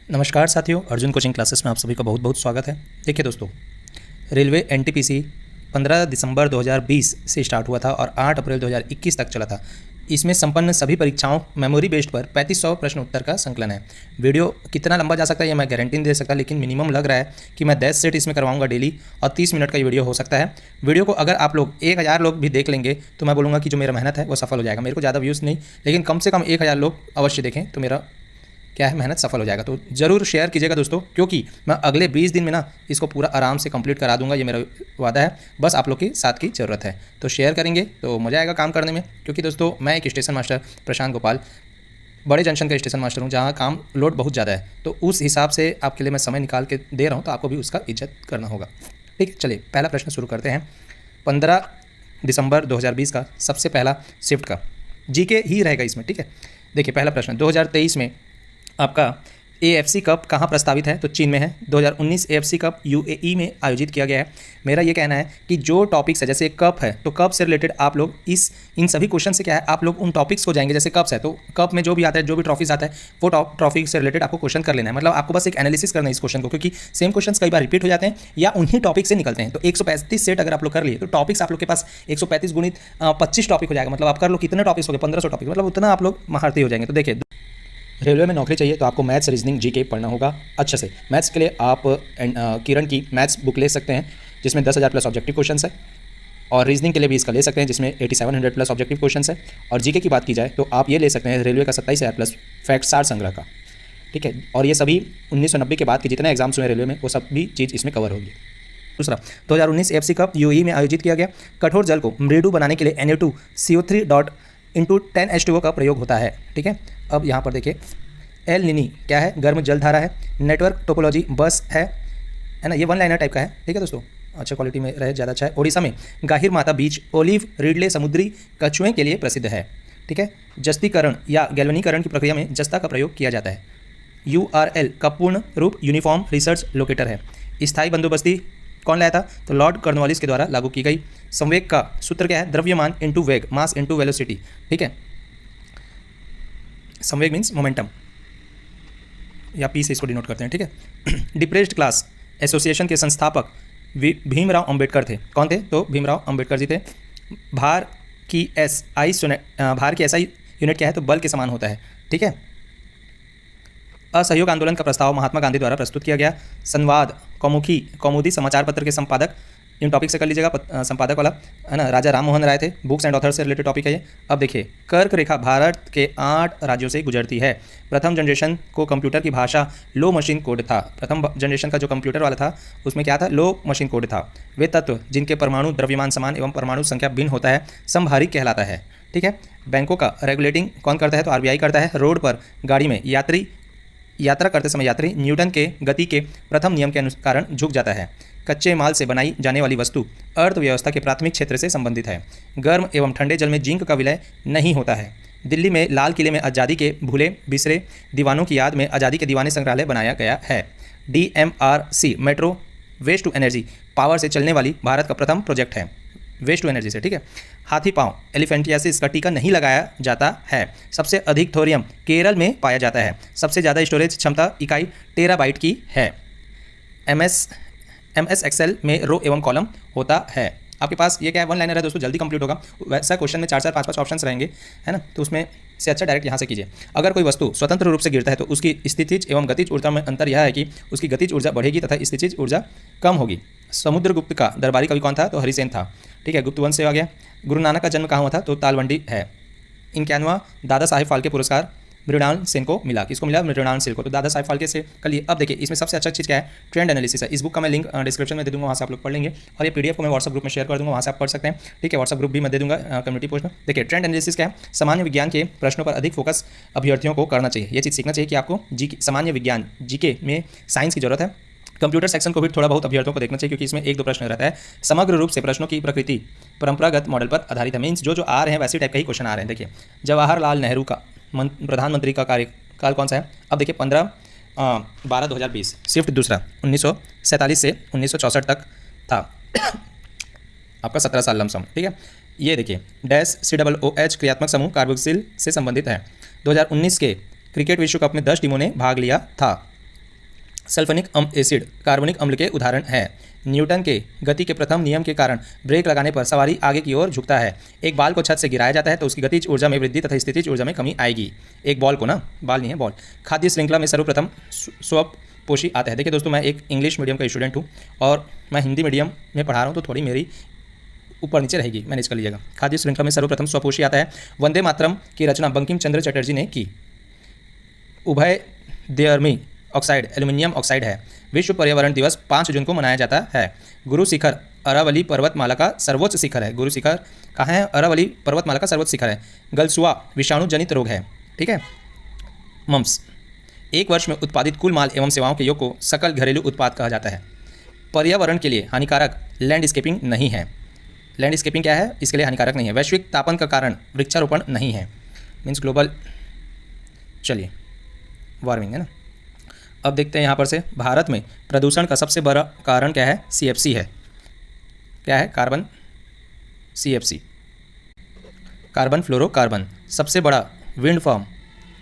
नमस्कार साथियों, Arjun coaching classes में आप सभी का बहुत बहुत स्वागत है। देखिए दोस्तों, रेलवे एनटीपीसी 15 दिसंबर 2020 से स्टार्ट हुआ था और 8 अप्रैल 2021 तक चला था। इसमें संपन्न सभी परीक्षाओं मेमोरी बेस्ड पर 3500 प्रश्न उत्तर का संकलन है। वीडियो कितना लंबा जा सकता है ये मैं गारंटी नहीं दे सकता, लेकिन मिनिमम लग रहा है कि मैं 10 सेट इसमें करवाऊंगा डेली और 30 मिनट का ये वीडियो हो सकता है। वीडियो को अगर आप लोग 1000 लोग भी देख लेंगे तो मैं बोलूँगा कि जो मेरा मेहनत है वो सफल हो जाएगा। मेरे को ज़्यादा व्यूज़ नहीं, लेकिन कम से कम 1000 लोग अवश्य देखें तो मेरा क्या है मेहनत सफल हो जाएगा। तो ज़रूर शेयर कीजिएगा दोस्तों, क्योंकि मैं अगले 20 दिन में ना इसको पूरा आराम से कंप्लीट करा दूंगा, ये मेरा वादा है। बस आप लोग के साथ की ज़रूरत है, तो शेयर करेंगे तो मज़ा आएगा काम करने में। क्योंकि दोस्तों मैं एक स्टेशन मास्टर प्रशांत गोपाल बड़े जंक्शन का स्टेशन मास्टर हूँ, जहाँ काम लोड बहुत ज़्यादा है, तो उस हिसाब से आपके लिए मैं समय निकाल के दे रहा हूँ, तो आपको भी उसका इज्जत करना होगा। ठीक है, चलिए पहला प्रश्न शुरू करते हैं। 15 दिसंबर 2020 का सबसे पहला शिफ्ट का जीके ही रहेगा इसमें। ठीक है, देखिए पहला प्रश्न, 2023 में आपका एएफसी कप कहाँ प्रस्तावित है? तो चीन में है। 2019 एएफसी कप यूएई में आयोजित किया गया है। मेरा ये कहना है कि जो टॉपिक्स है, जैसे कप है तो कप से रिलेटेड आप लोग इन सभी क्वेश्चन से क्या है, आप लोग उन टॉपिक्स को जाएंगे। जैसे कप्स है तो कप में जो भी आता है, जो भी ट्रॉफीज आता है, वो ट्रॉफी से रिलेटेड आपको क्वेश्चन कर लेना है। मतलब आपको बस एक एनालिसिस करना है इस क्वेश्चन को, क्योंकि सेम क्वेश्चन कई बार रिपीट हो जाते हैं या उन्हीं टॉपिक से निकलते हैं। तो 135 सेट अगर आप लोग कर लिए तो टॉपिक्स आप लोग के पास 135 गुणित 25 टॉपिक हो जाएगा। मतलब आप कर लो कितने टॉपिक्स हो गए, 1500 टॉपिक, मतलब उतना आप लोग महारथी हो जाएंगे। तो देखिए, रेलवे में नौकरी चाहिए तो आपको मैथ्स, रीजनिंग, जीके पढ़ना होगा अच्छे से। मैथ्स के लिए आप किरण की मैथ्स बुक ले सकते हैं, जिसमें 10,000 प्लस ऑब्जेक्टिव क्वेश्चन है। और रीजनिंग के लिए भी इसका ले सकते हैं, जिसमें 8700 प्लस ऑब्जेक्टिव क्वेश्चन है। और जीके की बात की जाए तो आप ये ले सकते हैं रेलवे का 27,000 प्लस फैक्ट सार संग्रह का। ठीक है, और ये सभी 1990 के बाद के जितने एग्जाम्स हुए रेलवे में वो सभी चीज़ इसमें कवर होगी। दूसरा, 2019 एफसी कप यूएई में आयोजित किया गया। कठोर जल को मृदु बनाने के लिए Na2CO3 × 10H2O का प्रयोग होता है। ठीक है, अब यहाँ पर देखिए, एल निनी क्या है? गर्म जल धारा है। नेटवर्क टोपोलॉजी बस है ना, ये वन लाइनर टाइप का है। ठीक है दोस्तों, अच्छा क्वालिटी में रहे, ज़्यादा अच्छा है। ओडिशा में गाहिर माता बीच ओलिव रिडले समुद्री कछुए के लिए प्रसिद्ध है। ठीक है, जस्तीकरण या गैल्वेनीकरण की प्रक्रिया में जस्ता का प्रयोग किया जाता है। URL का पूर्ण रूप यूनिफॉर्म रिसर्च लोकेटर है। स्थायी बंदोबस्ती कौन लाया था? तो लॉर्ड कॉर्नवालिस के द्वारा लागू की गई। संवेग का सूत्र क्या है? द्रव्यमान इंटू वेग, मास इंटू वेलोसिटी। ठीक है, संवेग मीन्स मोमेंटम या पी से इसको डिनोट करते हैं। ठीक है, डिप्रेस्ड क्लास एसोसिएशन के संस्थापक भीमराव अंबेडकर थे। कौन थे? तो भीमराव अंबेडकर जी थे। भार की एसआई यूनिट क्या है? तो बल के समान होता है। ठीक है, असहयोग आंदोलन का प्रस्ताव महात्मा गांधी द्वारा प्रस्तुत किया गया। संवाद कौमुदी समाचार पत्र के संपादक, इन टॉपिक से कर लीजिएगा, संपादक वाला है ना, राजा राम मोहन राय थे। बुक्स एंड ऑथर से रिलेटेड टॉपिक है ये। अब देखिए, कर्क रेखा भारत के 8 राज्यों से गुजरती है। प्रथम जनरेशन को कंप्यूटर की भाषा लो मशीन कोड था। प्रथम जनरेशन का जो कंप्यूटर वाला था उसमें क्या था? लो मशीन कोड था। वे तत्व जिनके परमाणु द्रव्यमान समान एवं परमाणु संख्या भिन्न होता है समभारी कहलाता है। ठीक है, बैंकों का रेगुलेटिंग कौन करता है? तो आरबीआई करता है। रोड पर गाड़ी में यात्रा करते समय यात्री न्यूटन के गति के प्रथम नियम के कारण झुक जाता है। कच्चे माल से बनाई जाने वाली वस्तु अर्थव्यवस्था के प्राथमिक क्षेत्र से संबंधित है। गर्म एवं ठंडे जल में जिंक का विलय नहीं होता है। दिल्ली में लाल किले में आज़ादी के भूले बिसरे दीवानों की याद में आज़ादी के दीवाने संग्रहालय बनाया गया है। DMRC metro waste to energy power से चलने वाली भारत का प्रथम प्रोजेक्ट है, वेस्ट टू एनर्जी से। ठीक है, हाथी पाँव एलिफेंटियासिस का टीका नहीं लगाया जाता है। सबसे अधिक थोरियम केरल में पाया जाता है। सबसे ज़्यादा स्टोरेज क्षमता इकाई टेराबाइट की है। MS एक्सेल में रो एवं कॉलम होता है। आपके पास ये क्या है? वन लाइनर है दोस्तों, जल्दी कंप्लीट होगा। वैसा क्वेश्चन में 4-4 5-5 ऑप्शंस रहेंगे, है ना, तो उसमें से अच्छा डायरेक्ट यहाँ से कीजिए। अगर कोई वस्तु स्वतंत्र रूप से गिरता है तो उसकी स्थितिज एवं गतिज ऊर्जा में अंतर यह है कि उसकी गतिज ऊर्जा बढ़ेगी तथा स्थितिज ऊर्जा कम होगी। समुद्रगुप्त का दरबारी कवि कौन था? तो हरिसेन था। ठीक है, गुप्त वंश से आ गया। गुरु नानक का जन्म कहाँ हुआ था? तो तालवंडी है। 51वां दादा साहेब फाल्के पुरस्कार मृणाल सेन को मिला। किसको मिला? मृणाल सेन को। तो दादा साहेब फाल्के से कर लिए। अब देखिए, इसमें सबसे अच्छा चीज़ क्या है? ट्रेंड एनालिसिस है। इस बुक का मैं लिंक डिस्क्रिप्शन में दे दूंगा, वहाँ से आप लोग पढ़ लेंगे। और ये PDF को मैं व्हाट्सएप ग्रुप में शेयर कर दूंगा, वहाँ से आप पढ़ सकते हैं। ठीक है, व्हाट्सएप ग्रुप भी मैं दे दूंगा कम्युनिटी पोस्ट में। देखिए, ट्रेंड एनालिसिस क्या है? सामान्य विज्ञान के प्रश्नों पर अधिक फोकस अभ्यर्थियों को करना चाहिए। ये चीज़ सीखना चाहिए कि आपको सामान्य विज्ञान जीके में साइंस की जरूरत है। कंप्यूटर सेक्शन को भी थोड़ा बहुत अभ्यर्थियों को देखना चाहिए, क्योंकि इसमें 1-2 प्रश्न रहता है। समग्र रूप से प्रश्नों की प्रकृति परंपरागत मॉडल पर आधारित है। मीन्स जो आ रहे हैं वैसे टाइप के ही क्वेश्चन आ रहे हैं। देखिए, जवाहरलाल नेहरू का प्रधानमंत्री का कार्यकाल कौन सा है? अब देखिए, 15/12/2020 शिफ्ट दूसरा 1947 से 1964 तक था। आपका 17 साल लमसम। ठीक है, ये देखिए, COOH क्रियात्मक समूह कार्बोक्सिल से संबंधित है। 2019 के क्रिकेट विश्व कप में 10 टीमों ने भाग लिया था। सल्फोनिक एसिड कार्बनिक अम्ल के उदाहरण है। न्यूटन के गति के प्रथम नियम के कारण ब्रेक लगाने पर सवारी आगे की ओर झुकता है। एक बाल को छत से गिराया जाता है तो उसकी गतिज ऊर्जा में वृद्धि तथा स्थितिज ऊर्जा में कमी आएगी। एक बॉल को ना, बाल नहीं है बॉल। खाद्य श्रृंखला में सर्वप्रथम स्वपोषी आता है। देखिए दोस्तों, मैं एक इंग्लिश मीडियम का स्टूडेंट हूँ और मैं हिंदी मीडियम में पढ़ा रहा हूँ, तो थोड़ी मेरी ऊपर नीचे रहेगी, मैनेज कर लीजिएगा। खाद्य श्रृंखला में सर्वप्रथम स्वपोषी आता है। वंदे मातरम की रचना बंकिम चंद्र चटर्जी ने की। उभय देयर्मी ऑक्साइड एल्यूमिनियम ऑक्साइड है। विश्व पर्यावरण दिवस 5 जून को मनाया जाता है। गुरु शिखर अरावली पर्वतमाला का सर्वोच्च शिखर है। गुरु शिखर कहाँ है? अरावली पर्वतमाला का सर्वोच्च शिखर है। गलसुआ विषाणु जनित रोग है। ठीक है। मम्स एक वर्ष में उत्पादित कुल माल एवं सेवाओं के योग को सकल घरेलू उत्पाद कहा जाता है। पर्यावरण के लिए हानिकारक लैंडस्केपिंग नहीं है। लैंडस्केपिंग क्या है? इसके लिए हानिकारक नहीं है। वैश्विक तापन का कारण वृक्षारोपण नहीं है, मीन्स ग्लोबल, चलिए वार्मिंग है ना। अब देखते हैं यहाँ पर से, भारत में प्रदूषण का सबसे बड़ा कारण क्या है? CFC है। क्या है? Carbon, CFC, carbon fluorocarbon. सबसे बड़ा विंड फार्म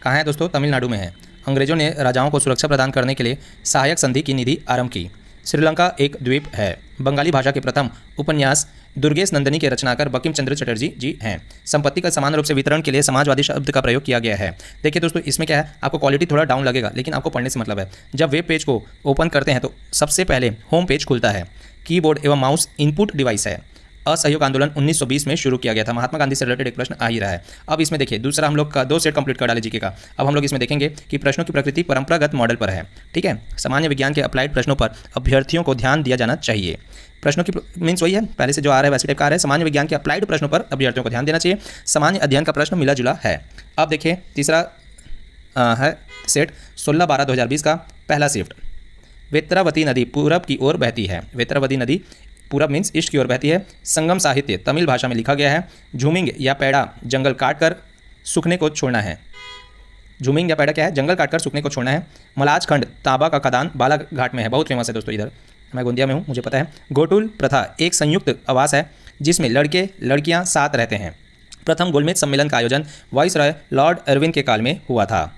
कहाँ है दोस्तों? तमिलनाडु में है। अंग्रेजों ने राजाओं को सुरक्षा प्रदान करने के लिए सहायक संधि की निधि आरंभ की। श्रीलंका एक द्वीप है। बंगाली भाषा के प्रथम उपन्यास दुर्गेश नंदिनी के रचनाकार बंकिम चंद्र चटर्जी जी हैं। संपत्ति का समान रूप से वितरण के लिए समाजवादी शब्द का प्रयोग किया गया है। देखिए दोस्तों, इसमें क्या है, आपको क्वालिटी थोड़ा डाउन लगेगा, लेकिन आपको पढ़ने से मतलब है। जब वेब पेज को ओपन करते हैं तो सबसे पहले होम पेज खुलता है। कीबोर्ड एवं माउस इनपुट डिवाइस है। असहयोग आंदोलन 1920 में शुरू किया गया था। महात्मा गांधी से रिलेटेड एक प्रश्न आ ही रहा है। अब इसमें देखिए, दूसरा हम लोग का 2 सेट कंप्लीट कर डाले जीके का। अब हम लोग इसमें देखेंगे कि प्रश्नों की प्रकृति परंपरागत मॉडल पर है। ठीक है। सामान्य विज्ञान के अप्लाइड प्रश्नों पर अभ्यर्थियों को ध्यान दिया जाना चाहिए। प्रश्नों की मीन्स वही है, पहले से जो आ रहा है वैसे टाइप का आ रहा है। सामान्य विज्ञान के अप्लाइड प्रश्नों पर अभ्यर्थियों को ध्यान देना चाहिए। सामान्य अध्ययन का प्रश्न मिला जुला है। अब देखिए, तीसरा है सेट 16/12/2020 का पहला शिफ्ट। वेत्रावती नदी पूरब की ओर बहती है। वेत्रावती नदी पूरब मीन्स ईस्ट की ओर बहती है। संगम साहित्य तमिल भाषा में लिखा गया है। झूमिंग या पैड़ा जंगल काटकर सूखने को छोड़ना है। झूमिंग या पैड़ा क्या है? जंगल काटकर सूखने को छोड़ना है। मलाज खंड तांबा का खदान बालाघाट में है। बहुत फेमस है दोस्तों, इधर मैं गोंदिया में हूँ, मुझे पता है। गोटुल प्रथा एक संयुक्त आवास है जिसमें लड़के लड़कियाँ साथ रहते हैं। प्रथम गोलमेज सम्मेलन का आयोजन वाइसरॉय लॉर्ड इरविन के काल में हुआ था।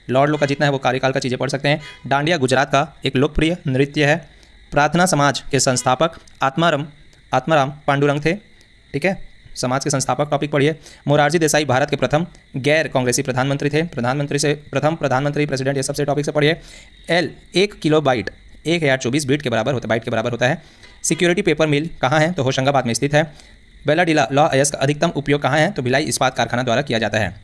लॉर्ड लोग का जितना है वो कार्यकाल का चीज़ें पढ़ सकते हैं। डांडिया गुजरात का एक लोकप्रिय नृत्य है। प्रार्थना समाज के संस्थापक आत्माराम पांडुरंग थे। ठीक है। समाज के संस्थापक टॉपिक पढ़िए। मोरारजी देसाई भारत के प्रथम गैर कांग्रेसी प्रधानमंत्री थे। प्रथम प्रधानमंत्री प्रेसिडेंट, ये सबसे टॉपिक से पढ़िए। L 1 किलोबाइट 1024 बीट के बराबर होता है, बाइट के बराबर होता है। सिक्योरिटी पेपर मिल कहाँ है? तो होशंगाबाद में स्थित है। बेलाडीला लॉ अयस्क का अधिकतम उपयोग कहाँ है? तो भिलाई इस्पात कारखाना द्वारा किया जाता है,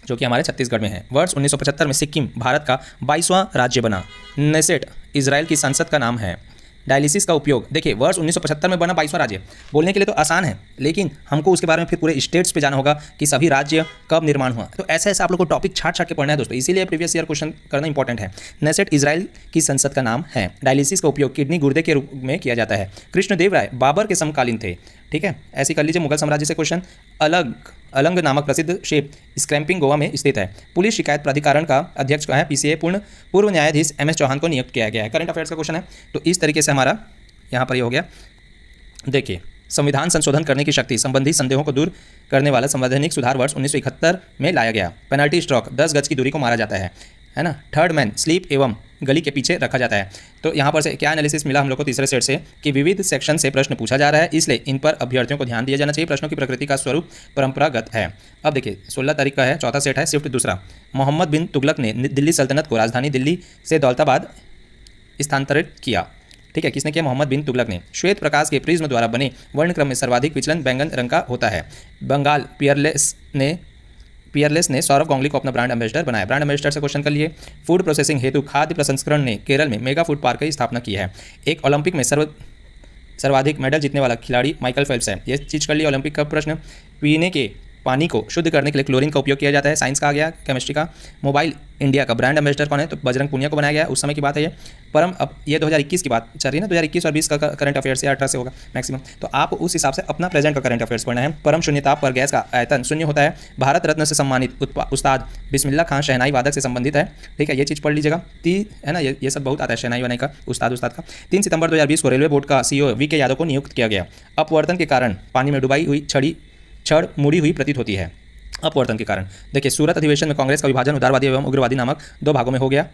जो कि हमारे छत्तीसगढ़ में है। वर्ष 1975 में सिक्किम भारत का 22वां राज्य बना। नेसेट इजराइल की संसद का नाम है। डायलिसिस का उपयोग, देखिए वर्ष 1975 में बना 22वां राज्य। बोलने के लिए तो आसान है, लेकिन हमको उसके बारे में फिर पूरे स्टेट्स पे जाना होगा कि सभी राज्य कब निर्माण हुआ। तो ऐसे ऐसे आप लोग को टॉपिक छाट के पढ़ना है दोस्तों, इसीलिए प्रीवियस ईयर क्वेश्चन करना इंपॉर्टेंट है। नेसेट इजराइल की संसद का नाम है। डायलिसिस का उपयोग किडनी गुर्दे के रूप में किया जाता है। कृष्णदेव राय बाबर के समकालीन थे। ठीक है। ऐसे कर लीजिए। मुगल साम्राज्य से क्वेश्चन। अलंग नामक प्रसिद्ध शेप स्क्रैम्पिंग गोवा में स्थित है। पुलिस शिकायत प्राधिकरण का अध्यक्ष है PCA पूर्व न्यायाधीश MS चौहान को नियुक्त किया गया है। करंट अफेयर्स का क्वेश्चन है। तो इस तरीके से हमारा यहाँ पर ये हो गया। देखिए, संविधान संशोधन करने की शक्ति संबंधी संदेहों को दूर करने वाला संवैधानिक सुधार वर्ष 1971 में लाया गया। पेनल्टी स्ट्रोक 10 गज की दूरी को मारा जाता है ना। थर्ड मैन स्लीप एवं गली के पीछे रखा जाता है। तो यहाँ पर से क्या एनालिसिस मिला हम लोग को तीसरे सेट से कि विविध सेक्शन से प्रश्न पूछा जा रहा है, इसलिए इन पर अभ्यर्थियों को ध्यान दिया जाना चाहिए। प्रश्नों की प्रकृति का स्वरूप परंपरागत है। अब देखिए 16 तारीख का है, चौथा सेट है शिफ्ट दूसरा। मोहम्मद बिन तुगलक ने दिल्ली सल्तनत को राजधानी दिल्ली से दौलताबाद स्थानांतरित किया। ठीक है। किसने किया? मोहम्मद बिन तुगलक ने। श्वेत प्रकाश के प्रिज्म द्वारा बने वर्णक्रम में सर्वाधिक विचलन बैंगन रंग का होता है। बंगाल पियरलेस ने सौरव गांगुली को अपना ब्रांड एम्बेसडर बनाया। ब्रांड एम्बेसडर से क्वेश्चन कर लिए। फूड प्रोसेसिंग हेतु खाद्य प्रसंस्करण ने केरल में मेगा फूड पार्क की स्थापना की है। एक ओलंपिक में सर्वाधिक मेडल जीतने वाला खिलाड़ी माइकल फेल्प्स है। ये चीज़ कर लिया। ओलंपिक का प्रश्न। पीने के पानी को शुद्ध करने के लिए क्लोरीन का उपयोग किया जाता है। साइंस का आ गया, केमिस्ट्री का। मोबाइल इंडिया का ब्रांड एम्बेसडर कौन है? तो बजरंग पुनिया को बनाया गया, उस समय की बात है ये। परम अब ये 2021 की बात चल रही है ना, 2021 और 20 का करंट अफेयर्स या 18 से होगा मैक्सिमम। तो आप उस हिसाब से अपना प्रेजेंट का करंट अफेयर्स पढ़ना है। परम शून्यताप पर गैस का आयतन शून्य होता है। भारत रत्न से सम्मानित उस्ताद बिस्मिल्लाह खान शहनाई वादक से संबंधित है। ठीक है। ये चीज़ पढ़ लीजिएगा। है ना, ये सब बहुत आता है शहनाई वानाई का, उस्ताद का। 3 सितंबर 2020 को रेलवे बोर्ड का CEO VK यादव को नियुक्त किया गया। अपवर्तन के कारण पानी में डुबाई हुई छड़ मुड़ी हुई प्रतीत होती है। अपवर्तन के कारण देखिए, सूरत अधिवेशन में कांग्रेस का विभाजन उदारवादी एवं उग्रवादी नामक 2 भागों में हो गया।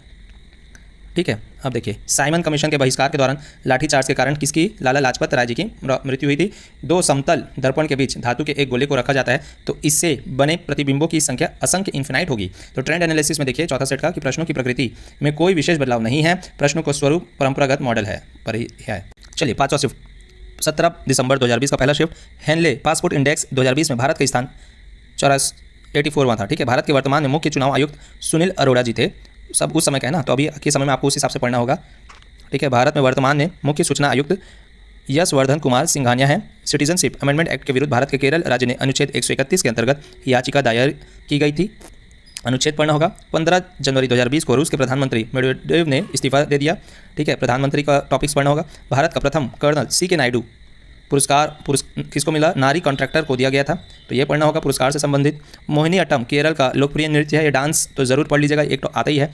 ठीक है। अब देखिए, साइमन कमीशन के बहिष्कार के दौरान लाठीचार्ज के कारण किसकी, लाला लाजपत राय जी की मृत्यु हुई थी। दो समतल दर्पण के बीच धातु के एक गोले को रखा जाता है तो इससे बने प्रतिबिंबों की संख्या असंख्य इन्फिनाइट होगी। तो ट्रेंड एनालिसिस में देखिए चौथा सेट का कि प्रश्नों की प्रकृति में कोई विशेष बदलाव नहीं है, प्रश्नों का स्वरूप परंपरागत मॉडल है पर ही है। चलिए, पाँचवा शिफ्ट 17 दिसंबर 2020 का पहला शिफ्ट, हेनले पासपोर्ट इंडेक्स 2020 में भारत का स्थान 84वां था। ठीक है। भारत के वर्तमान में मुख्य चुनाव आयुक्त सुनील अरोड़ा जी थे। सब उस समय का है ना, तो अभी के समय में आपको उस हिसाब से पढ़ना होगा। ठीक है। भारत में वर्तमान में मुख्य सूचना आयुक्त यशवर्धन कुमार सिंघानिया हैं। सिटीजनशिप अमेंडमेंट एक्ट के विरुद्ध भारत के केरल राज्य ने अनुच्छेद 131 के अंतर्गत याचिका दायर की गई थी। अनुच्छेद पढ़ना होगा। 15 जनवरी 2020 को रूस के प्रधानमंत्री मेडवेडेव ने इस्तीफा दे दिया। ठीक है। प्रधानमंत्री का टॉपिक्स पढ़ना होगा। भारत का प्रथम कर्नल C.K. नायडू पुरस्कार किसको मिला, नारी कॉन्ट्रैक्टर को दिया गया था, तो ये पढ़ना होगा पुरस्कार से संबंधित। मोहिनी अट्टम केरल का लोकप्रिय नृत्य है, ये डांस तो जरूर पढ़ लीजिएगा, एक तो आता ही है।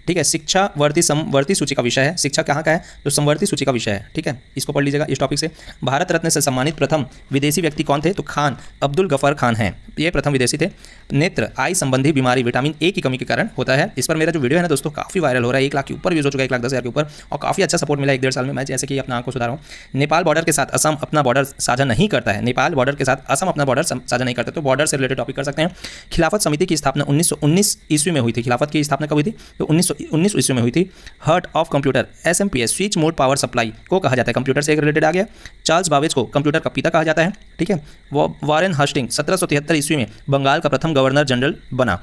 ठीक है। शिक्षा वर्ती समवर्ती सूची का विषय है, शिक्षा कहाँ का है, तो समवर्ती सूची का विषय है। ठीक है, इसको पढ़ लीजिएगा इस टॉपिक से। भारत रत्न से सम्मानित प्रथम विदेशी व्यक्ति कौन थे, तो खान अब्दुल गफर खान हैं, ये प्रथम विदेशी थे। नेत्र आई संबंधी बीमारी विटामिन ए की कमी के कारण होता है। इस पर मेरा जो वीडियो है ना दोस्तों काफ़ी वायरल हो रहा है, 1 लाख के ऊपर व्यूज हो चुका है, 1,10,000 के ऊपर, और काफ़ी अच्छा सपोर्ट मिला 1-1.5 साल में। मैं जैसे कि अपना आँख को सुधार रहा हूँ। नेपाल बॉर्डर के साथ असम अपना बॉर्डर साझा नहीं करता है, नेपाल बॉर्डर के साथ असम अपना बॉर्डर साझा नहीं करता, तो बॉर्डर से रिलेटेड टॉपिक कर सकते हैं। खिलाफत समिति की स्थापना 1919 ईस्वी में हुई थी। खिलाफत की स्थापना कब हुई थी, तो 1919 ईस्वी में हुई थी। Hurt of computer SMPS switch mode power supply को कहा जाता है, कंप्यूटर से एक रिलेटेड आ गया। चार्ल्स बाबेज को कंप्यूटर का पिता कहा जाता है। ठीक है। वॉरेन हस्टिंग 1773 ईस्वी में बंगाल का प्रथम गवर्नर जनरल बना।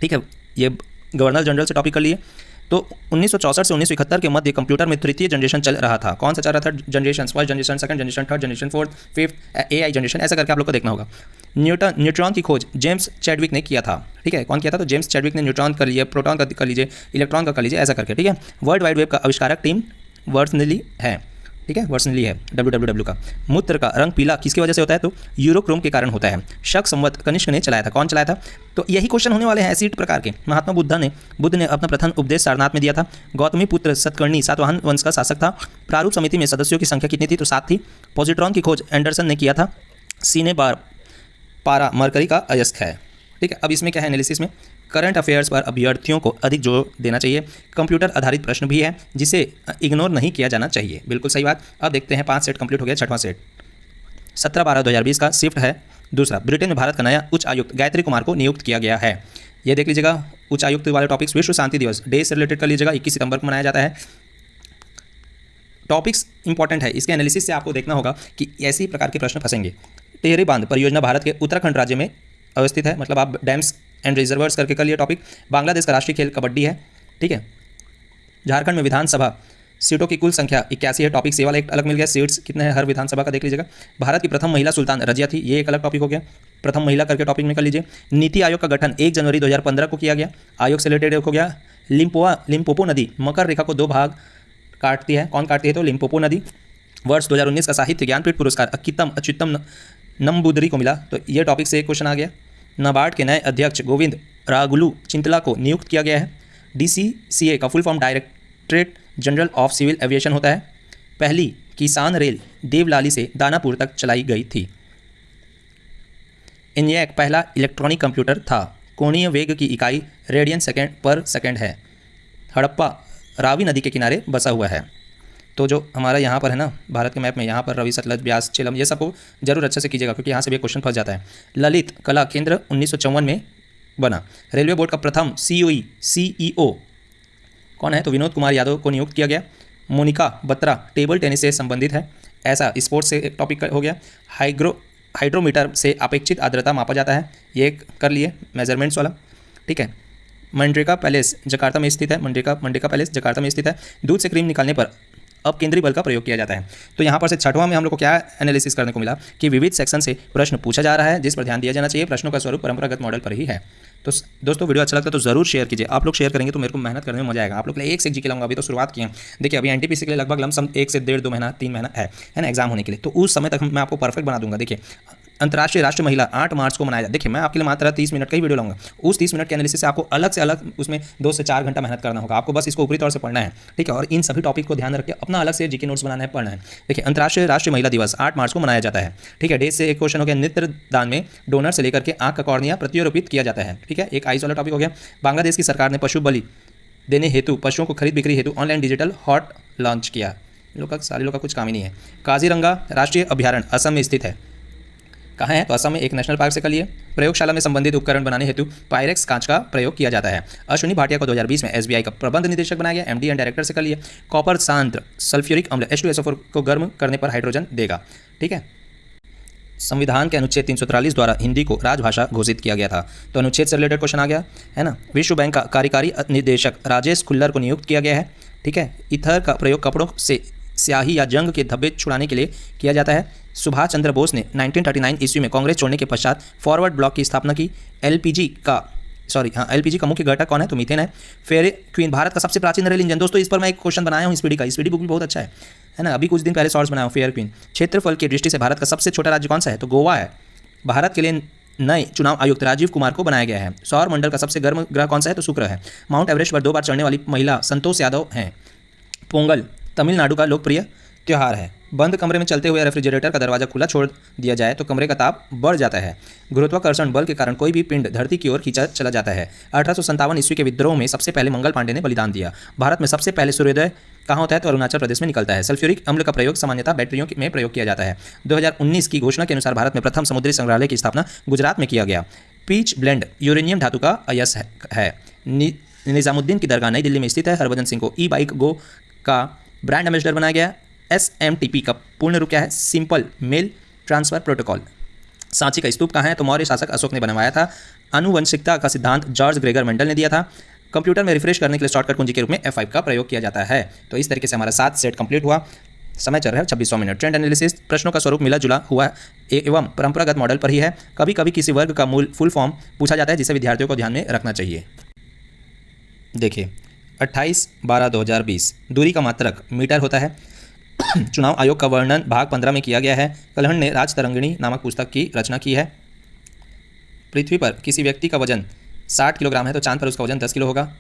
ठीक है, ये गवर्नर जनरल से टॉपिक कर लिए। तो 1964 से 1971 के मध्य कंप्यूटर में तृतीय जनरेशन चल रहा था। कौन सा चल रहा था generation, first generation, second generation, third generation, fourth, fifth, AI generation, ऐसा करके आप लोग को देखना होगा। न्यूट्रॉन की खोज जेम्स चैडविक ने किया था। ठीक है, कौन किया था, तो जेम्स चैडविक ने न्यूट्रॉन कर लिए, प्रोटॉन का कर लीजिए, इलेक्ट्रॉन का कर लीजिए, ऐसा करके। ठीक है। वर्ल्ड वाइड वेब का आविष्कारक टीम वर्सनली है। ठीक है, वर्सनली है, WWW का। मूत्र का रंग पीला किसकी वजह से होता है, तो यूरोक्रोम के कारण होता है। शक संवत कनिष्क ने चलाया था, कौन चलाया था, तो यही क्वेश्चन होने वाले हैं ऐसी प्रकार के। महात्मा बुद्ध ने अपना प्रथम उपदेश सारनाथ में दिया था। गौतमी पुत्र सतकर्णी सातवाहन वंश का शासक था। प्रारूप समिति में सदस्यों की संख्या कितनी थी, तो 7 थी। पॉजिट्रॉन की खोज एंडरसन ने किया था। सीने पारा मरकरी का अयस्क है। ठीक है। अब इसमें क्या है एनालिसिस में, करंट अफेयर्स पर अभ्यर्थियों को अधिक जोर देना चाहिए। कंप्यूटर आधारित प्रश्न भी है जिसे इग्नोर नहीं किया जाना चाहिए, बिल्कुल सही बात। अब देखते हैं 5 सेट कंप्लीट हो गया, 6वां सेट 17/12/2020 का शिफ्ट है दूसरा। ब्रिटेन में भारत का नया उच्च आयुक्त गायत्री कुमार को नियुक्त किया गया है। ये देख लीजिएगा, उच्च आयुक्त वाले टॉपिक्स। विश्व शांति दिवस डे से रिलेटेड कर लीजिएगा, 21 सितंबर को मनाया जाता है। टॉपिक्स इंपॉर्टेंट है, इसके एनालिसिस से आपको देखना होगा कि ऐसी प्रकार के प्रश्न फंसेंगे। टिहरी बांध परियोजना भारत के उत्तराखंड राज्य में अवस्थित है, मतलब आप डैम्स एंड रिजर्वर्स करके कर लिए टॉपिक। बांग्लादेश का राष्ट्रीय खेल कबड्डी है। ठीक है। झारखंड में विधानसभा सीटों की कुल संख्या 81 है, टॉपिक से वाला एक अलग मिल गया। सीट्स कितने हैं हर विधानसभा का देख लीजिएगा। भारत की प्रथम महिला सुल्तान रजिया थी, ये एक अलग टॉपिक हो गया, प्रथम महिला करके टॉपिक में कर लीजिए। नीति आयोग का गठन 1 जनवरी 2015 को किया गया, आयोग से रिलेटेड हो गया। लिम्पोपो नदी मकर रेखा को 2 भाग काटती है, कौन काटती है, तो लिम्पोपो नदी। वर्ष 2019 का साहित्य ज्ञानपीठ पुरस्कार अच्युतम नंबूदरी को मिला, तो ये टॉपिक से एक क्वेश्चन आ गया। नाबार्ड के नए अध्यक्ष गोविंद रागुलू चिंतला को नियुक्त किया गया है। DCCA का full form directorate general of civil aviation होता है। पहली किसान रेल देवलाली से दानापुर तक चलाई गई थी। ENIAC पहला इलेक्ट्रॉनिक कंप्यूटर था। कोणीय वेग की इकाई रेडियन सेकेंड पर सेकेंड है। हड़प्पा रावी नदी के किनारे बसा हुआ है। तो जो हमारा यहाँ पर है ना भारत के मैप में, यहाँ पर रवि, सतलज, ब्यास, झेलम, ये सबको जरूर अच्छे से कीजिएगा क्योंकि यहाँ से भी क्वेश्चन फंस जाता है। ललित कला केंद्र 1954 में बना। रेलवे बोर्ड का प्रथम CEO कौन है, तो विनोद कुमार यादव को नियुक्त किया गया। मोनिका बत्रा टेबल टेनिस से संबंधित है, ऐसा स्पोर्ट्स से एक टॉपिक हो गया। हाइड्रोमीटर से अपेक्षित आर्द्रता मापा जाता है, ये कर लिए मेजरमेंट्स वाला। ठीक है। मंड्रेका पैलेस जकार्ता में स्थित है, मंड्रेका पैलेस जकार्ता में स्थित है। दूध से क्रीम निकालने पर अब केंद्रीय बल का प्रयोग किया जाता है। तो यहाँ पर से 6वां में हम लोग को क्या एनालिसिस करने को मिला कि विविध सेक्शन से प्रश्न पूछा जा रहा है, जिस पर ध्यान दिया जाना चाहिए। प्रश्नों का स्वरूप परंपरागत मॉडल पर ही है। तो दोस्तों वीडियो अच्छा लगता है तो जरूर शेयर कीजिए। आप लोग शेयर करेंगे तो मेरे को मेहनत करने में मजा आएगा। आप लोग के लिए एक से एक जीके लाऊंगा, अभी तो शुरुआत किए हैं। देखिए अभी NTPC के लिए लगभग लमसम 1 से 1.5-2 महीना 3 महीना है ना एग्जाम होने के लिए, तो उस समय तक मैं आपको परफेक्ट बना दूंगा। देखिए अंतर्राष्ट्रीय राष्ट्रीय महिला 8 मार्च को मनाया जाए। देखिए मैं आपके लिए मात्र 30 मिनट का ही वीडियो लाऊंगा, उस 30 मिनट के एनालिसिस से आपको अलग से अलग उसमें 2 से 4 घंटा मेहनत करना होगा। आपको बस इसको ऊपरी तौर से पढ़ना है, ठीक है, और इन सभी टॉपिक को ध्यान रख के अपना अलग से जीके नोट्स बनाना है, पढ़ना है। देखिए अंतर्राष्ट्रीय राष्ट्रीय महिला दिवस 8 मार्च को मनाया जाता है। ठीक है। डेज से एक क्वेश्चन हो गया। नेत्र दान में डोनर से लेकर के आंख का कॉर्निया प्रत्यारोपित किया जाता है। ठीक है, एक आइस वाला टॉपिक हो गया। बांग्लादेश की सरकार ने पशु बलि देने हेतु पशुओं को खरीद बिक्री हेतु ऑनलाइन डिजिटल हॉट लॉन्च किया। सारे लोग का कुछ काम ही नहीं है। काजीरंगा राष्ट्रीय अभ्यारण्य असम में स्थित है। कहाँ है? तो असम में एक नेशनल पार्क से का लिए। प्रयोगशाला में संबंधित उपकरण बनाने हेतु पायरेक्स कांच का प्रयोग किया जाता है। अश्विनी भाटिया को 2020 में एसबीआई का प्रबंध निदेशक बनाया गया। एमडी एंड डायरेक्टर से कर लिए। कॉपर सांद्र सल्फ्यूरिक अम्ल H2SO4 को गर्म करने पर हाइड्रोजन देगा। ठीक है। संविधान के अनुच्छेद 343 द्वारा हिंदी को राजभाषा घोषित किया गया था। तो अनुच्छेद से रिलेटेड क्वेश्चन आ गया है ना। विश्व बैंक का कार्यकारी निदेशक राजेश खुल्लर को नियुक्त किया गया है। ठीक है। ईथर का प्रयोग कपड़ों से स्याही या जंग के धब्बे छुड़ाने के लिए किया जाता है। सुभाष चंद्र बोस ने 1939 ईस्वी में कांग्रेस छोड़ने के पश्चात फॉरवर्ड ब्लॉक की स्थापना की। एलपीजी का मुख्य घटक कौन है? तो मीथेन है। फेरे क्वीन भारत का सबसे प्राचीन रेल इंजन। दोस्तों इस पर मैं एक क्वेश्चन बनाया हूँ स्पीडी का। स्पीडी बुक भी बहुत अच्छा है ना। अभी कुछ दिन पहले शॉर्ट्स बनाया हूँ फेयर क्वीन। क्षेत्रफल की दृष्टि से भारत का सबसे छोटा राज्य कौन सा है? तो गोवा है। भारत के लिए नए चुनाव आयुक्त राजीव कुमार को बनाया गया है। सौर मंडल का सबसे गर्म ग्रह कौन सा है? तो शुक्र है। माउंट एवरेस्ट पर 2 बार चढ़ने वाली महिला संतोष यादव हैं। पोंगल तमिलनाडु का लोकप्रिय त्यौहार है। बंद कमरे में चलते हुए रेफ्रिजरेटर का दरवाजा खुला छोड़ दिया जाए तो कमरे का ताप बढ़ जाता है। गुरुत्वाकर्षण बल के कारण कोई भी पिंड धरती की ओर खींचा चला जाता है। 1857 ईस्वी के विद्रोह में सबसे पहले मंगल पांडे ने बलिदान दिया। भारत में सबसे पहले सूर्योदय कहाँ होता है? तो अरुणाचल प्रदेश में निकलता है। सल्फ्यूरिक अम्ल का प्रयोग सामान्यतः बैटरियों में प्रयोग किया जाता है। 2019 की घोषणा के अनुसार भारत में प्रथम समुद्री संग्रहालय की स्थापना गुजरात में किया गया। पीच ब्लेंड यूरेनियम धातु का अयस्क है। निजामुद्दीन की दरगाह नई दिल्ली में स्थित है। हरभजन सिंह को ई-बाइक गो का ब्रांड एम्बेसडर बनाया गया। SMTP का पूर्ण रूप क्या है? Simple mail transfer protocol. Sanchi का स्तूप कहाँ है? तो मौर्य शासक अशोक ने बनवाया था। आनुवंशिकता का सिद्धांत जॉर्ज ग्रेगर मेंडल ने दिया था। कंप्यूटर में रिफ्रेश करने के लिए शॉर्टकट कुंजी के रूप में F5 का प्रयोग किया जाता है। तो इस तरीके से हमारा 7 सेट कंप्लीट हुआ। समय चल रहा है 2600 मिनट। ट्रेंड एनालिसिस प्रश्नों का स्वरूप मिला जुला हुआ एवं परंपरागत मॉडल पर ही है। कभी कभी किसी वर्ग का मूल फुल फॉर्म पूछा जाता है जिसे विद्यार्थियों को ध्यान में रखना चाहिए। देखिए 28/12/2020 दूरी का मात्रक मीटर होता है। चुनाव आयोग का वर्णन भाग 15 में किया गया है। कलहण ने राजतरंगिणी नामक पुस्तक की रचना की है। पृथ्वी पर किसी व्यक्ति का वजन 60 किलोग्राम है तो चांद पर उसका वजन 10 किलो होगा।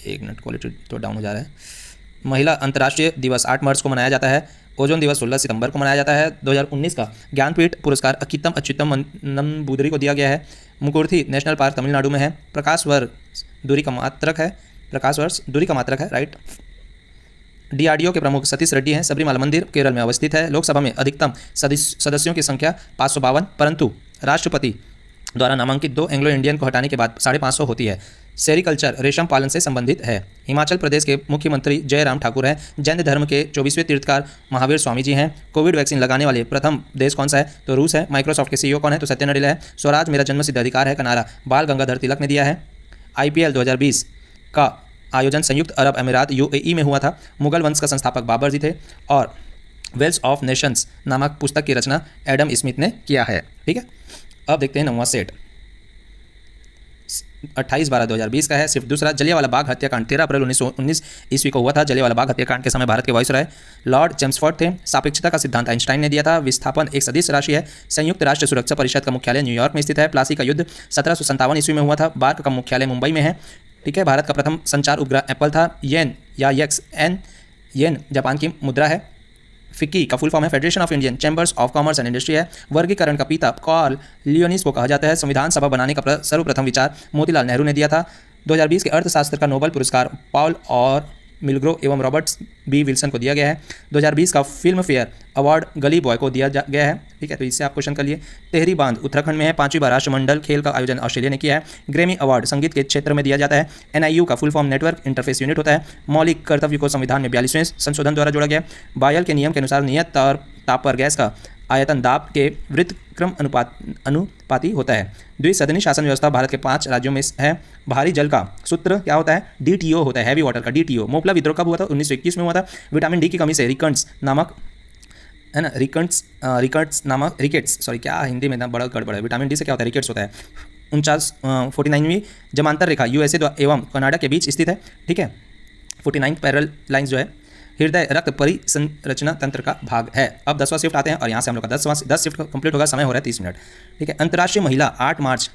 एक मिनट क्वालिटी तो डाउन हो जा रहा है। महिला अंतर्राष्ट्रीय दिवस 8 मार्च को मनाया जाता है। ओजोन दिवस 16 सितंबर को मनाया जाता है। 2019 का ज्ञानपीठ पुरस्कार अकितम अच्युतम नंबूदरी को दिया गया है। मुकुर्थी नेशनल पार्क तमिलनाडु में है। प्रकाश वर्ष दूरी का मात्रक है। राइट। DRDO के प्रमुख सतीश रेड्डी हैं। सबरीमाला मंदिर केरल में अवस्थित है। लोकसभा में अधिकतम सदस्यों की संख्या 552, परंतु राष्ट्रपति द्वारा नामांकित 2 एंग्लो इंडियन को हटाने के बाद 550 होती है। सेरिकल्चर रेशम पालन से संबंधित है। हिमाचल प्रदेश के मुख्यमंत्री जयराम ठाकुर हैं। जैन धर्म के 24वें तीर्थकार महावीर स्वामी जी हैं। कोविड वैक्सीन लगाने वाले प्रथम देश कौन सा है? तो रूस है। माइक्रोसॉफ्ट के CEO कौन है? तो सत्य नाडेला है। स्वराज मेरा जन्मसिद्ध अधिकार है का नारा बाल गंगाधर तिलक ने दिया है। IPL 2020 का आयोजन संयुक्त अरब अमीरात UAE में हुआ था। मुगल वंश का संस्थापक बाबर जी थे। और वेल्स ऑफ नेशंस नामक पुस्तक की रचना एडम स्मिथ ने किया है। ठीक है। अब देखते हैं 9वां सेट। 28/12/2020 का है। सिर्फ दूसरा जलियांवाला बाग हत्याकांड 13 अप्रैल 1919 ईस्वी को हुआ था। जलियांवाला बाग हत्याकांड के समय भारत के वायसराय लॉर्ड चेम्सफोर्ड थे। सापेक्षता का सिद्धांत आइंस्टाइन ने दिया था। विस्थापन एक सदिश राशि है। संयुक्त राष्ट्र सुरक्षा परिषद का मुख्यालय न्यूयॉर्क में स्थित है। प्लासी का युद्ध 1757 ईस्वी में हुआ था। बार्क का मुख्यालय मुंबई में है। ठीक है। भारत का प्रथम संचार उपग्रह एप्पल था। येन जापान की मुद्रा है। फिक्की का फुल फॉर्म है federation of Indian chambers of commerce and industry है। वर्गीकरण का पिता कार्ल लियोनिस को कहा जाता है। संविधान सभा बनाने का सर्वप्रथम विचार मोतीलाल नेहरू ने दिया था। 2020 के अर्थशास्त्र का नोबेल पुरस्कार पॉल और मिलग्रो एवं रॉबर्ट बी विल्सन को दिया गया है। 2020 का फिल्म फेयर अवार्ड गली बॉय को दिया गया है। ठीक है। तो इससे आप क्वेश्चन कर लिए। टेहरी बांध उत्तराखंड में है। 5वीं बार राष्ट्रमंडल खेल का आयोजन ऑस्ट्रेलिया ने किया है। ग्रेमी अवार्ड संगीत के क्षेत्र में दिया जाता है। NIU का full form network interface unit होता है। मौलिक कर्तव्य को संविधान में 42वें संशोधन द्वारा जोड़ा गया। बायल के नियम के अनुसार नियत ताप पर गैस का आयतन दाब के व्युत्क्रम अनुपाती होता है। द्विसदनी शासन व्यवस्था भारत के 5 राज्यों में है। भारी जल का सूत्र क्या होता है? DTO होता है। हैवी वाटर का DTO। मोपला विद्रोह कब हुआ था? 1921 में हुआ था। विटामिन D की कमी से रिकेट्स नामक क्या हिंदी में बड़ा गड़बड़ है। विटामिन D से क्या होता है? रिकेट्स होता है। 49वीं जमांतर रेखा USA एवं कनाडा के बीच स्थित है। ठीक है। 49 पैरेलल लाइन्स जो है हृदय रक्त परिसंरचना तंत्र का भाग है। अब 10वां शिफ्ट आते हैं और यहाँ से हम लोग का 10 शिफ्ट कंप्लीट होगा। समय हो रहा है 30 मिनट। ठीक है। अंतर्राष्ट्रीय महिला 8 मार्च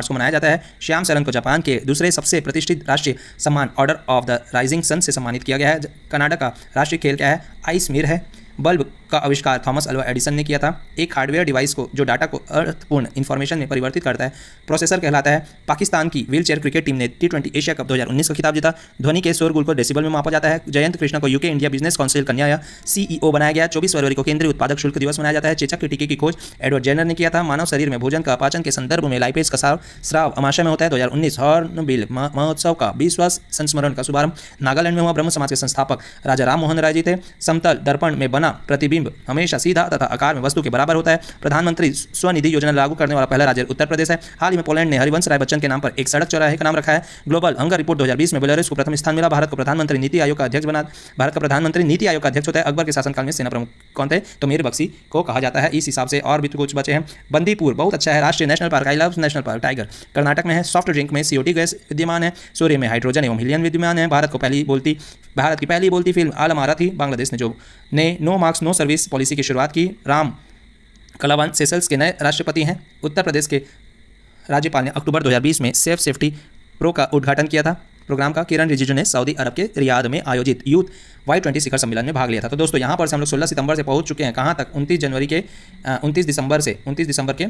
को मनाया जाता है। श्याम सरन को जापान के दूसरे सबसे प्रतिष्ठित राष्ट्रीय सम्मान order of the rising sun से सम्मानित किया गया है। कनाडा का राष्ट्रीय खेल क्या है? आइस मिर है। बल्ब का आविष्कार थॉमस अल्वा एडिसन ने किया था। एक हार्डवेयर डिवाइस को जो डाटा को अर्थपूर्ण इन्फॉर्मेशन में परिवर्तित करता है प्रोसेसर कहलाता है। पाकिस्तान की व्हीलचेयर क्रिकेट टीम ने T20 एशिया कप 2019 का खिताब जीता। ध्वनि के शोरगुल को डेसिबल में मापा जाता है। जयंत कृष्णा को यूके इंडिया बिजनेस काउंसिल का नया CEO बनाया गया। 24 फरवरी को केंद्रीय उत्पादक शुल्क दिवस मनाया जाता है। चेचक के टीके की खोज एडवर्ड जेनर ने किया था। मानव शरीर में भोजन का पाचन के संदर्भ में लाइपेज का स्राव अमाशय में होता है। 2019 हॉर्नबिल महोत्सव का 20वां संस्मरण का शुभारंभ नागालैंड में हुआ। ब्रह्म समाज के संस्थापक राजा राम मोहन राय जी थे। समतल दर्पण में बना प्रतिबिंब हमेशा सीधा तथा आकार में वस्तु के बराबर होता है। प्रधानमंत्री स्वनिधि योजना लागू करने वाला पहला राज्य उत्तर प्रदेश है। हाल ही में पोलैंड ने हरिवंश राय बच्चन के नाम पर एक सड़क चौराहे का नाम रखा है। ग्लोबल हंगर रिपोर्ट 2020 में बेलारूस को प्रथम स्थान मिला। भारत का प्रधानमंत्री नीति आयोग का अध्यक्ष होता है। अकबर के शासनकाल में सेना प्रमुख कौन थे? तो मीर बख्शी को कहा जाता है। इस हिसाब से और भी कुछ बचे हैं। बंदीपुर बहुत अच्छा है। राष्ट्रीय national park, I love national park, tiger Karnataka में है। सॉफ्ट ड्रिंक में CO2 गैस विद्यमान है। सूर्य में हाइड्रोजन एवं हीलियम विद्यमान है। भारत की पहली बोलती फिल्म आल अमारा थी। बांग्लादेश ने no mask no service policy की शुरुआत की। राम कलावन सेशल्स के नए राष्ट्रपति हैं। उत्तर प्रदेश के राज्यपाल ने अक्टूबर 2020 में सेफ्टी प्रो का उद्घाटन किया था प्रोग्राम का। किरण रिजिजू ने सऊदी अरब के रियाद में आयोजित यूथ Y20 शिखर सम्मेलन में भाग लिया था। तो दोस्तों यहाँ पर से हम लोग 16 सितंबर से पहुँच चुके हैं कहाँ तक? 29 दिसंबर के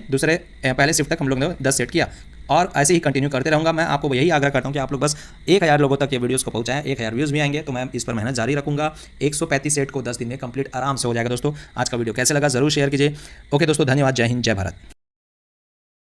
पहले शिफ्ट तक हम लोग ने 10 सेट किया और ऐसे ही कंटिन्यू करते रहूँगा। मैं आपको यही आग्रह करता हूँ कि आप लोग बस 1000 लोगों तक ये वीडियोस को पहुँचाएं। 1000 व्यूज़ भी आएंगे तो मैं इस पर मेहनत जारी रखूँगा। 135 सेट को 10 दिन में कंप्लीट आराम से हो जाएगा। दोस्तों आज का वीडियो कैसे लगा ज़रूर शेयर कीजिए। ओके दोस्तों, धन्यवाद। जय हिंद, जय भारत।